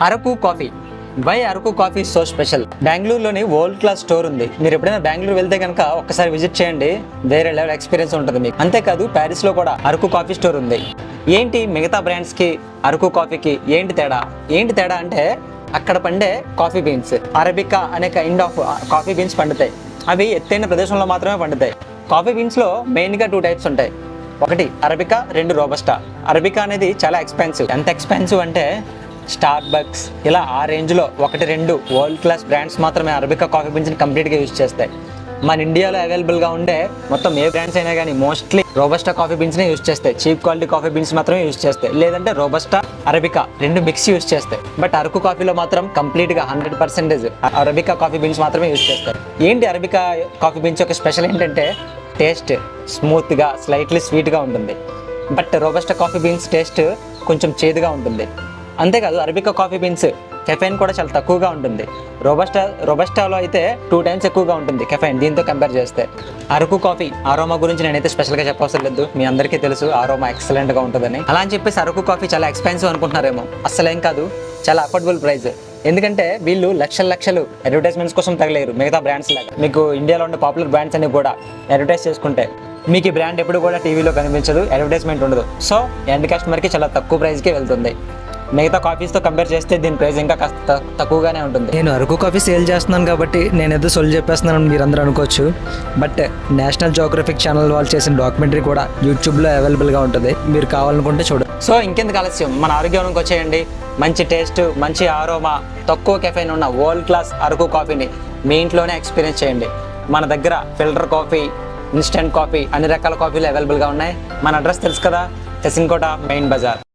Araku coffee. Why Araku coffee so special? బెంగళూరులోని world class store ఉంది. మీరు ఎప్పుడైనా బెంగళూరు వెళ్తే కనుక ఒక్కసారి విజిట్ చేయండి, వేరే లెవెల్ ఎక్స్పీరియన్స్ ఉంటుంది మీకు. అంతేకాదు ప్యారిస్లో కూడా అరకు కాఫీ స్టోర్ ఉంది. ఏంటి మిగతా బ్రాండ్స్కి అరకు కాఫీకి ఏంటి తేడా? అంటే అక్కడ పండే కాఫీ బీన్స్, అరబికా అనే కైండ్ ఆఫ్ కాఫీ బీన్స్ పండుతాయి. అవి ఎత్తైన ప్రదేశంలో మాత్రమే పండుతాయి. కాఫీ బీన్స్లో మెయిన్గా 2 టైప్స్ ఉంటాయి. ఒకటి అరబికా, 2 రోబస్టా. అరబికా అనేది చాలా ఎక్స్పెన్సివ్. ఎంత ఎక్స్పెన్సివ్ అంటే స్టార్ బక్స్ ఇలా ఆ రేంజ్లో 1-2 వరల్డ్ క్లాస్ బ్రాండ్స్ మాత్రమే అరబికా కాఫీ బీన్స్ని కంప్లీట్గా యూజ్ చేస్తాయి. మన ఇండియాలో అవైలబుల్గా ఉండే మొత్తం ఏ బ్రాండ్స్ అయినా కానీ మోస్ట్లీ రోబస్టా కాఫీ బీన్స్నే యూజ్ చేస్తాయి. చీప్ క్వాలిటీ కాఫీ బీన్స్ మాత్రమే యూజ్ చేస్తాయి, లేదంటే రోబస్టా, అరబికా 2 మిక్స్ యూజ్ చేస్తాయి. బట్ అరకు కాఫీలో మాత్రం కంప్లీట్గా 100% అరబికా కాఫీ బీన్స్ మాత్రమే యూజ్ చేస్తారు. ఏంటి అరబికా కాఫీ బీన్స్ యొక్క స్పెషల్ ఏంటంటే టేస్ట్ స్మూత్గా, స్లైట్లీ స్వీట్గా ఉంటుంది. But robusta coffee beans taste కొంచెం చేదుగా ఉంటుంది. అంతేకాదు అరబికా కాఫీ బీన్స్ కెఫైన్ కూడా చాలా తక్కువగా ఉంటుంది. రోబస్టాలో అయితే 2 టైమ్స్ ఎక్కువగా ఉంటుంది కెఫైన్ దీంతో కంపేర్ చేస్తే. అరకు కాఫీ ఆరోమా గురించి నేనైతే స్పెషల్గా చెప్పవసరం లేదు, మీ అందరికీ తెలుసు ఆరోమా ఎక్సలెంట్గా ఉంటుందని. అలా అని చెప్పేసి అరకు కాఫీ చాలా ఎక్స్పెన్సివ్ అనుకుంటున్నారేమో, అస్సలేం కాదు, చాలా అఫోర్డబుల్ ప్రైస్. ఎందుకంటే వీళ్ళు లక్షలు అడ్వర్టైజ్మెంట్స్ కోసం తగలేరు మిగతా బ్రాండ్స్ లాగా. మీకు ఇండియాలో ఉండే పాపులర్ బ్రాండ్స్ అన్ని కూడా అడ్వర్టైజ్ చేసుకుంటే మీకు ఈ బ్రాండ్ ఎప్పుడు కూడా టీవీలో కనిపించదు, అడ్వర్టైజ్మెంట్ ఉండదు. సో ఎండ్ కస్టమర్కి చాలా తక్కువ ప్రైస్కే వెళ్తుంది. మిగతా కాఫీస్తో కంపేర్ చేస్తే దీని ప్రైస్ ఇంకా కాస్త తక్కువగానే ఉంటుంది. నేను అరకు కాఫీ సేల్ చేస్తున్నాను కాబట్టి నేను ఏదో సొల్లు చెప్పేస్తున్నాను మీరు అందరూ అనుకోవచ్చు. బట్ నేషనల్ జియోగ్రఫిక్ ఛానల్ వాళ్ళు చేసిన డాక్యుమెంటరీ కూడా యూట్యూబ్లో అవైలబుల్గా ఉంటుంది, మీరు కావాలనుకుంటే చూడండి. సో ఇంకెందుకు ఆలస్యం, మన ఆరోగ్యానికి వచ్చేయండి. మంచి టేస్ట్, మంచి ఆరోమా, తక్కువ కెఫైన్ ఉన్న వరల్డ్ క్లాస్ అరకు కాఫీని మీ ఇంట్లోనే ఎక్స్పీరియన్స్ చేయండి. మన దగ్గర ఫిల్టర్ కాఫీ, ఇన్స్టెంట్ కాఫీ, అన్ని రకాల కాఫీలు అవైలబుల్గా ఉన్నాయి. మన అడ్రస్ తెలుసు కదా, తెసింకోట మెయిన్ బజార్.